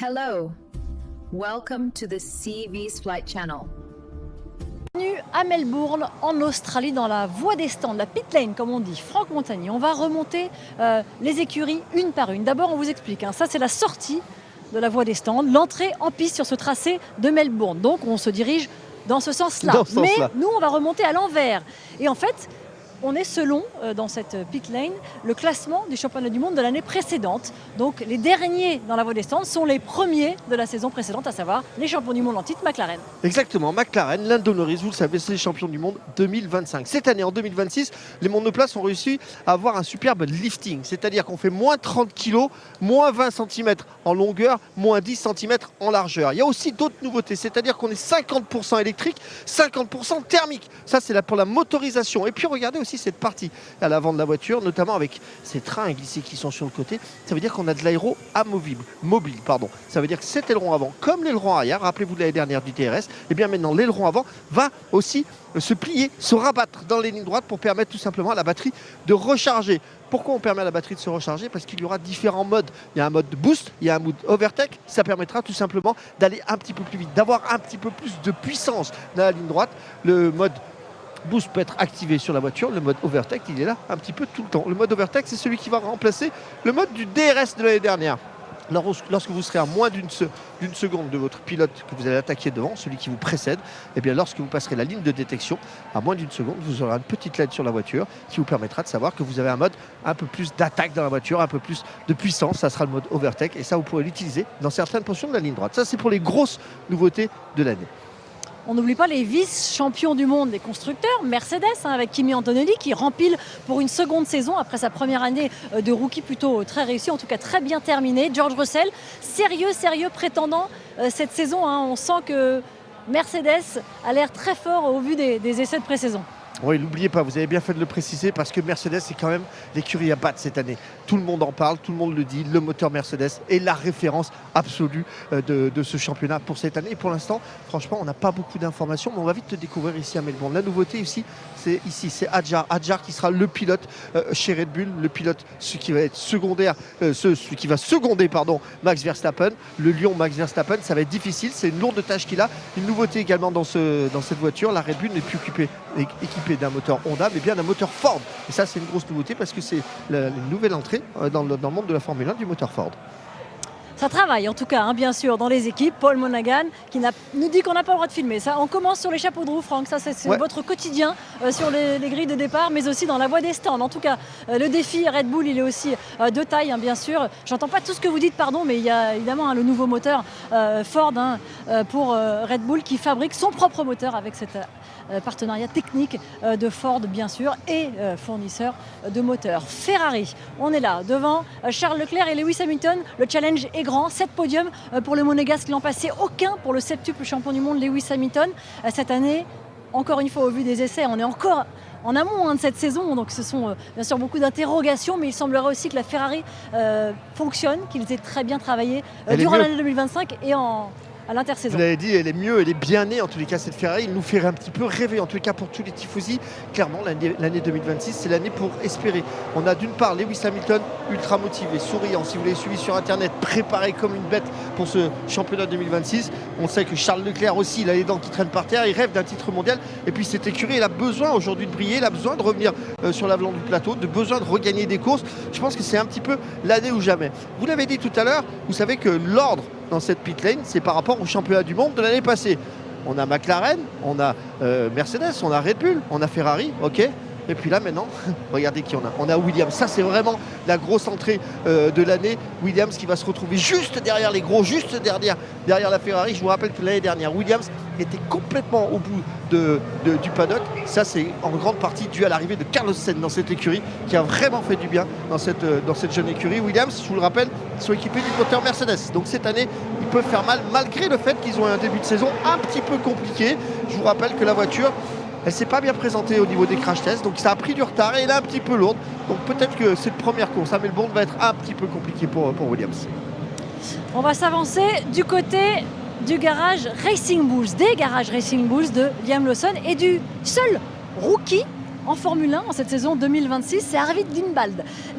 Hello, welcome to the CV's Flight Channel. Bienvenue à Melbourne, en Australie, dans la voie des stands, la pit lane comme on dit, Franck Montagny. On va remonter les écuries une par une. D'abord, on vous explique, ça c'est la sortie de la voie des stands, l'entrée en piste sur ce tracé de Melbourne. Donc on se dirige dans ce sens-là. Mais nous, on va remonter à l'envers. Et en fait, on est selon, dans cette pit lane, le classement du championnat du monde de l'année précédente. Donc les derniers dans la voie des stands sont les premiers de la saison précédente, à savoir les champions du monde en titre, McLaren. Exactement, McLaren, Lando Norris, vous le savez, c'est les champions du monde 2025. Cette année, en 2026, les monoplaces ont réussi à avoir un superbe lifting, c'est-à-dire qu'on fait moins 30 kg, moins 20 cm en longueur, moins 10 cm en largeur. Il y a aussi d'autres nouveautés, c'est-à-dire qu'on est 50% électrique, 50% thermique. Ça, c'est pour la motorisation. Et puis, regardez aussi cette partie à l'avant de la voiture, notamment avec ces tringles ici qui sont sur le côté. Ça veut dire qu'on a de l'aéro amovible, mobile. Ça veut dire que cet aileron avant, comme l'aileron arrière, rappelez-vous de l'année dernière du DRS, et bien maintenant l'aileron avant va aussi se plier, se rabattre dans les lignes droites pour permettre tout simplement à la batterie de recharger. Pourquoi on permet à la batterie de se recharger? Parce qu'il y aura différents modes. Il y a un mode de boost, il y a un mode overtake. Ça permettra tout simplement d'aller un petit peu plus vite, d'avoir un petit peu plus de puissance dans la ligne droite. Le mode boost peut être activé sur la voiture. Le mode overtake, il est là un petit peu tout le temps. Le mode overtake, c'est celui qui va remplacer le mode du DRS de l'année dernière. Lorsque vous serez à moins d'une seconde de votre pilote que vous allez attaquer devant, celui qui vous précède, et bien lorsque vous passerez la ligne de détection, à moins d'une seconde, vous aurez une petite LED sur la voiture qui vous permettra de savoir que vous avez un mode un peu plus d'attaque dans la voiture, un peu plus de puissance. Ça sera le mode overtake et ça, vous pourrez l'utiliser dans certaines portions de la ligne droite. Ça, c'est pour les grosses nouveautés de l'année. On n'oublie pas les vice-champions du monde des constructeurs, Mercedes, avec Kimi Antonelli, qui rempile pour une seconde saison après sa première année de rookie plutôt très réussie, en tout cas très bien terminée. George Russell, sérieux prétendant cette saison. On sent que Mercedes a l'air très fort au vu des essais de pré-saison. Oui, n'oubliez pas, vous avez bien fait de le préciser parce que Mercedes est quand même l'écurie à battre cette année. Tout le monde en parle, tout le monde le dit, le moteur Mercedes est la référence absolue de ce championnat pour cette année. Et pour l'instant, franchement, on n'a pas beaucoup d'informations, mais on va vite le découvrir ici à Melbourne. La nouveauté ici, c'est Hadjar. Hadjar qui sera le pilote chez Red Bull, le pilote, celui qui va être secondaire, celui qui va seconder Max Verstappen, le lion Max Verstappen. Ça va être difficile, c'est une lourde tâche qu'il a. Une nouveauté également dans cette voiture, la Red Bull n'est plus équipée d'un moteur Honda, mais bien d'un moteur Ford. Et ça, c'est une grosse nouveauté parce que c'est une nouvelle entrée dans le monde de la Formule 1 du moteur Ford. Ça travaille en tout cas, bien sûr, dans les équipes. Paul Monaghan qui nous dit qu'on n'a pas le droit de filmer. Ça, on commence sur les chapeaux de roue, Franck. Ça, c'est votre quotidien sur les grilles de départ, mais aussi dans la voie des stands. En tout cas, le défi Red Bull, il est aussi de taille, bien sûr. J'entends pas tout ce que vous dites, pardon, mais il y a évidemment le nouveau moteur Ford pour Red Bull qui fabrique son propre moteur avec cet partenariat technique de Ford, bien sûr, et fournisseur de moteurs. Ferrari, on est là devant Charles Leclerc et Lewis Hamilton. Le challenge est grand, 7 podiums pour le Monégasque l'an passé, aucun pour le septuple champion du monde Lewis Hamilton. Cette année, encore une fois, au vu des essais, on est encore en amont de cette saison, donc ce sont bien sûr beaucoup d'interrogations, mais il semblerait aussi que la Ferrari fonctionne, qu'ils aient très bien travaillé durant l'année 2025 et à l'intersaison. Vous l'avez dit, elle est mieux, elle est bien née en tous les cas cette Ferrari. Il nous fait un petit peu rêver en tous les cas pour tous les tifosi. Clairement, l'année 2026, c'est l'année pour espérer. On a d'une part Lewis Hamilton ultra motivé, souriant. Si vous l'avez suivi sur internet, préparé comme une bête pour ce championnat 2026. On sait que Charles Leclerc aussi, il a les dents qui traînent par terre. Il rêve d'un titre mondial. Et puis cette écurie, il a besoin aujourd'hui de briller. Il a besoin de revenir sur l'avalon du plateau, de besoin de regagner des courses. Je pense que c'est un petit peu l'année ou jamais. Vous l'avez dit tout à l'heure, vous savez que l'ordre dans cette pit lane, c'est par rapport au championnat du monde de l'année passée. On a McLaren, on a Mercedes, on a Red Bull, on a Ferrari, ok. Et puis là maintenant, regardez qui on a. On a Williams. Ça, c'est vraiment la grosse entrée de l'année. Williams qui va se retrouver juste derrière les gros, juste derrière la Ferrari. Je vous rappelle que l'année dernière, Williams était complètement au bout du paddock. Ça, c'est en grande partie dû à l'arrivée de Carlos Sainz dans cette écurie qui a vraiment fait du bien dans cette jeune écurie. Williams, je vous le rappelle, sont équipés du moteur Mercedes. Donc cette année, ils peuvent faire mal malgré le fait qu'ils ont un début de saison un petit peu compliqué. Je vous rappelle que la voiture, elle ne s'est pas bien présentée au niveau des crash tests, donc ça a pris du retard et elle est un petit peu lourde. Donc peut-être que cette première course à Melbourne va être un petit peu compliquée pour Williams. On va s'avancer du côté du garage Racing Bulls, des garages Racing Bulls de Liam Lawson et du seul rookie en Formule 1 en cette saison 2026, c'est Arvid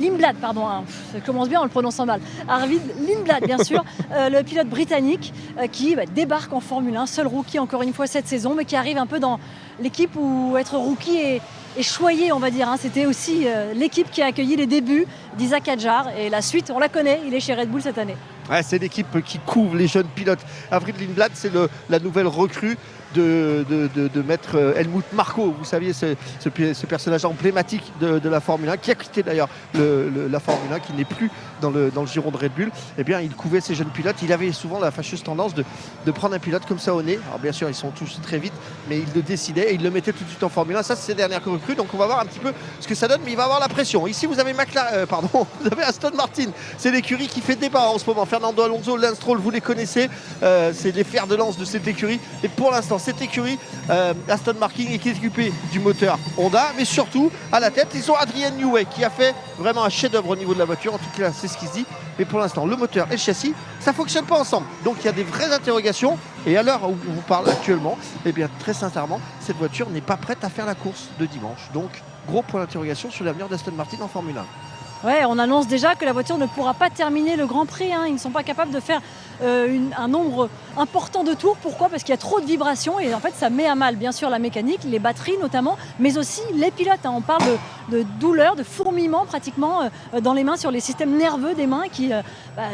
Lindblad, pardon, hein, ça commence bien en le prononçant mal. Arvid Lindblad, bien sûr, le pilote britannique qui débarque en Formule 1, seul rookie encore une fois cette saison, mais qui arrive un peu dans l'équipe où être rookie est choyé, on va dire. Hein. C'était aussi l'équipe qui a accueilli les débuts d'Isaac Hadjar, et la suite, on la connaît, il est chez Red Bull cette année. Ouais, c'est l'équipe qui couvre les jeunes pilotes. Arvid Lindblad, c'est la nouvelle recrue de maître Helmut Marko. Vous saviez, ce personnage emblématique de la Formule 1, qui a quitté d'ailleurs la Formule 1, qui n'est plus dans le giron de Red Bull. Eh bien, il couvait ces jeunes pilotes. Il avait souvent la fâcheuse tendance de prendre un pilote comme ça au nez. Alors bien sûr, ils sont tous très vite, mais il le décidait et il le mettait tout de suite en Formule 1. Ça, c'est ses dernières recrues. Donc on va voir un petit peu ce que ça donne, mais il va avoir la pression. Ici, vous avez vous avez Aston Martin. C'est l'écurie qui fait débat en ce moment. Fernando Alonso, Lance Stroll, vous les connaissez. C'est les fers de lance de cette écurie. Et pour l'instant, cette écurie, Aston Martin, est équipée du moteur Honda, mais surtout à la tête, ils ont Adrian Newey qui a fait vraiment un chef-d'œuvre au niveau de la voiture. En tout cas, c'est ce qui se dit. Mais pour l'instant, le moteur et le châssis, ça ne fonctionne pas ensemble. Donc il y a des vraies interrogations. Et à l'heure où on vous parle actuellement, eh bien très sincèrement, cette voiture n'est pas prête à faire la course de dimanche. Donc gros point d'interrogation sur l'avenir d'Aston Martin en Formule 1. Ouais, on annonce déjà que la voiture ne pourra pas terminer le Grand Prix. Hein. Ils ne sont pas capables de faire un nombre important de tours. Pourquoi ? Parce qu'il y a trop de vibrations et en fait ça met à mal bien sûr la mécanique, les batteries notamment, mais aussi les pilotes. Hein. On parle de douleur, de fourmillement pratiquement dans les mains, sur les systèmes nerveux des mains qui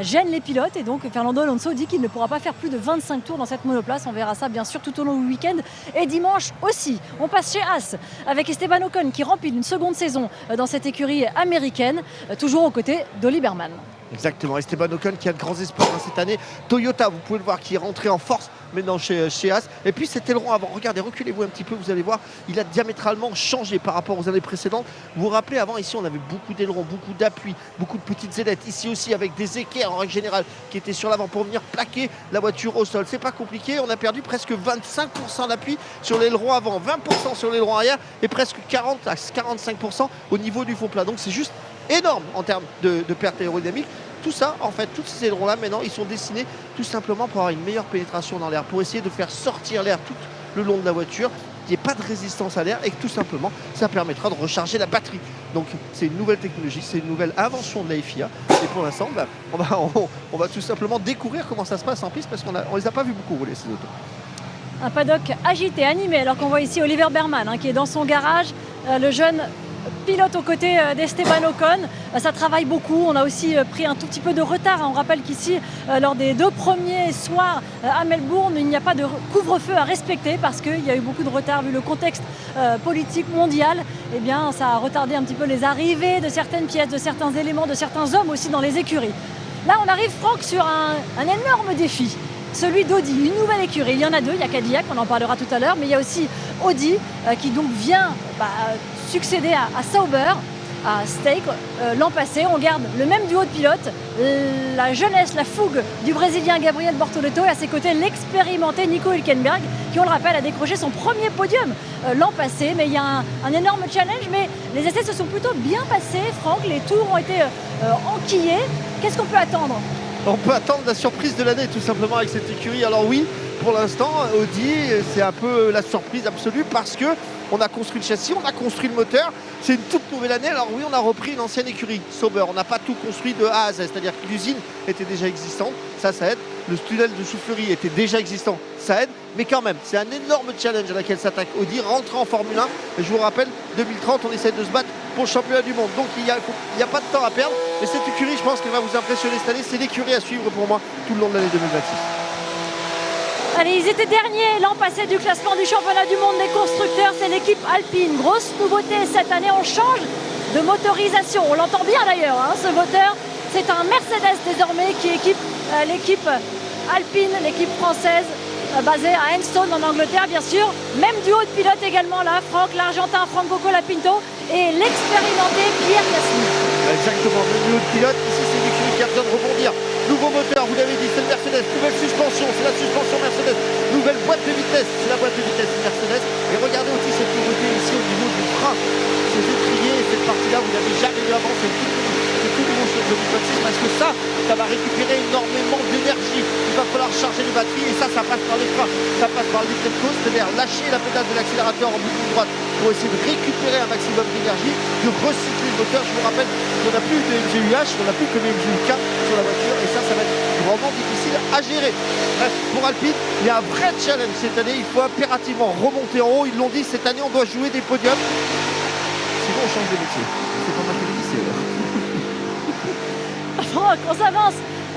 gênent les pilotes. Et donc Fernando Alonso dit qu'il ne pourra pas faire plus de 25 tours dans cette monoplace. On verra ça bien sûr tout au long du week-end et dimanche aussi. On passe chez Haas avec Esteban Ocon qui remplit une seconde saison dans cette écurie américaine, toujours aux côtés d'Oli Berman. Exactement, Esteban Ocon qui a de grands espoirs cette année. Toyota, vous pouvez le voir, qui est rentré en force maintenant chez Haas. Et puis cet aileron avant, regardez, reculez-vous un petit peu, vous allez voir, il a diamétralement changé par rapport aux années précédentes. Vous vous rappelez, avant ici on avait beaucoup d'ailerons, beaucoup d'appui, beaucoup de petites ailettes. Ici aussi avec des équerres en règle générale qui étaient sur l'avant pour venir plaquer la voiture au sol. C'est pas compliqué, on a perdu presque 25% d'appui sur l'aileron avant, 20% sur l'aileron arrière et presque 40 à 45% au niveau du fond plat. Donc c'est juste énorme en termes de perte aérodynamique. Tout ça, en fait, tous ces ailerons-là, maintenant, ils sont dessinés tout simplement pour avoir une meilleure pénétration dans l'air, pour essayer de faire sortir l'air tout le long de la voiture, qu'il n'y ait pas de résistance à l'air et que tout simplement, ça permettra de recharger la batterie. Donc, c'est une nouvelle technologie, c'est une nouvelle invention de la FIA. Et pour l'instant, on va tout simplement découvrir comment ça se passe en piste parce qu'on ne les a pas vus beaucoup rouler, ces autos. Un paddock agité, animé, alors qu'on voit ici Oliver Berman qui est dans son garage, le jeune pilote aux côtés d'Esteban Ocon. Ça travaille beaucoup. On a aussi pris un tout petit peu de retard. On rappelle qu'ici, lors des 2 premiers soirs à Melbourne, il n'y a pas de couvre-feu à respecter parce qu'il y a eu beaucoup de retard vu le contexte politique mondial. Eh bien, ça a retardé un petit peu les arrivées de certaines pièces, de certains éléments, de certains hommes aussi dans les écuries. Là, on arrive, Franck, sur un énorme défi. Celui d'Audi, une nouvelle écurie. Il y en a 2, il y a Cadillac, on en parlera tout à l'heure, mais il y a aussi Audi qui donc vient succéder à Sauber, à Stake. L'an passé, on garde le même duo de pilotes, la jeunesse, la fougue du Brésilien Gabriel Bortoleto et à ses côtés l'expérimenté Nico Hülkenberg qui, on le rappelle, a décroché son premier podium l'an passé. Mais il y a un énorme challenge, mais les essais se sont plutôt bien passés. Franck, les tours ont été enquillés. Qu'est-ce qu'on peut attendre ? On peut attendre la surprise de l'année tout simplement avec cette écurie. Alors oui, pour l'instant, Audi, c'est un peu la surprise absolue parce que on a construit le châssis, on a construit le moteur. C'est une toute nouvelle année. Alors oui, on a repris une ancienne écurie, Sauber. On n'a pas tout construit de A à Z, c'est-à-dire que l'usine était déjà existante, ça aide. Le tunnel de soufflerie était déjà existant, ça aide. Mais quand même, c'est un énorme challenge à laquelle s'attaque Audi, rentrer en Formule 1. Et je vous rappelle, 2030, on essaie de se battre pour le championnat du monde. Donc il n'y a pas de temps à perdre. Mais cette écurie, je pense qu'elle va vous impressionner cette année. C'est l'écurie à suivre pour moi tout le long de l'année 2026. Allez, ils étaient derniers l'an passé du classement du championnat du monde des constructeurs. C'est l'équipe Alpine. Grosse nouveauté cette année, on change de motorisation. On l'entend bien d'ailleurs, hein, ce moteur. C'est un Mercedes désormais qui équipe l'équipe Alpine, l'équipe française basée à Enstone en Angleterre, bien sûr. Même duo de pilotes également là, Franck, l'Argentin Franco Colapinto et l'expérimenté Pierre Gasly. Exactement, le duo de pilotes. Ici, c'est l'écurie qui a besoin de rebondir. Nouveau moteur, vous l'avez dit, c'est le Mercedes. Nouvelle suspension, c'est la suspension Mercedes. Nouvelle boîte de vitesse, c'est la boîte de vitesse Mercedes. Et regardez aussi cette nouveauté ici au niveau du frein. Ces étriers, cette partie-là, vous n'avez jamais vu avant. C'est tout nouveau sur 2026 parce que ça va récupérer énormément d'énergie. Il va falloir charger les batteries et ça passe par les freins, ça passe par le lift and coast, c'est-à-dire lâcher la pédale de l'accélérateur en bout de droite pour essayer de récupérer un maximum d'énergie, de recycler le moteur. Je vous rappelle qu'on n'a plus de MGU-H, on n'a plus que le MGU-K sur la voiture et ça va être vraiment difficile à gérer. Bref, pour Alpine, il y a un vrai challenge cette année, il faut impérativement remonter en haut. Ils l'ont dit, cette année on doit jouer des podiums. Sinon on change de métier. C'est pas mal que c'est Franck, on s'avance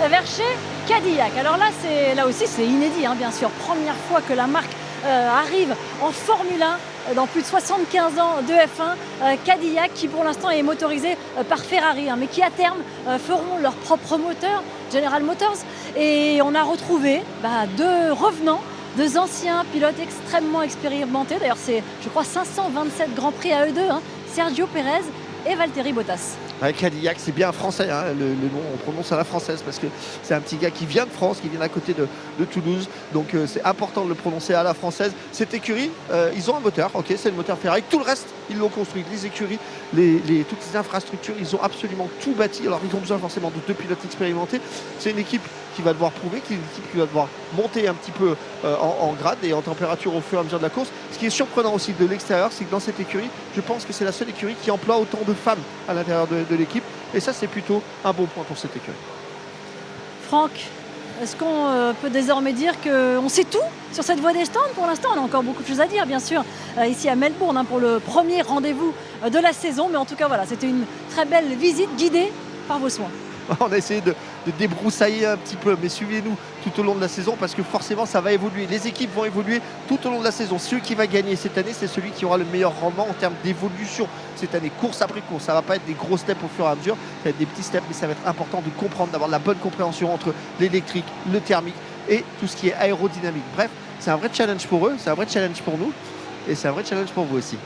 vers chez Cadillac. Alors là aussi c'est inédit, hein, bien sûr. Première fois que la marque arrive en Formule 1 dans plus de 75 ans de F1. Cadillac qui pour l'instant est motorisé par Ferrari, hein, mais qui à terme feront leur propre moteur, General Motors. Et on a retrouvé deux revenants, deux anciens pilotes extrêmement expérimentés. D'ailleurs c'est, je crois, 527 Grands Prix à eux deux, hein, Sergio Pérez et Valtteri Bottas. Cadillac, c'est bien français, hein, le nom, on prononce à la française parce que c'est un petit gars qui vient de France, qui vient à côté de Toulouse, donc c'est important de le prononcer à la française. Cette écurie, ils ont un moteur, ok, c'est le moteur Ferrari, tout le reste, ils l'ont construit, les écuries, toutes les infrastructures, ils ont absolument tout bâti. Alors ils ont besoin forcément de deux pilotes expérimentés. C'est une équipe qui va devoir prouver, qui est une équipe qui va devoir monter un petit peu en grade et en température au fur et à mesure de la course. Ce qui est surprenant aussi de l'extérieur, c'est que dans cette écurie, je pense que c'est la seule écurie qui emploie autant de femmes à l'intérieur de l'équipe. Et ça, c'est plutôt un bon point pour cette écurie. Franck, est-ce qu'on peut désormais dire qu'on sait tout sur cette voie des stands? Pour l'instant, on a encore beaucoup de choses à dire, bien sûr, ici à Melbourne, hein, pour le premier rendez-vous de la saison. Mais en tout cas, voilà, c'était une très belle visite guidée par vos soins. On a essayé de débroussailler un petit peu, mais suivez-nous tout au long de la saison parce que forcément ça va évoluer. Les équipes vont évoluer tout au long de la saison. Celui qui va gagner cette année, c'est celui qui aura le meilleur rendement en termes d'évolution cette année, course après course. Ça ne va pas être des gros steps au fur et à mesure, ça va être des petits steps, mais ça va être important de comprendre, d'avoir la bonne compréhension entre l'électrique, le thermique et tout ce qui est aérodynamique. Bref, c'est un vrai challenge pour eux, c'est un vrai challenge pour nous et c'est un vrai challenge pour vous aussi.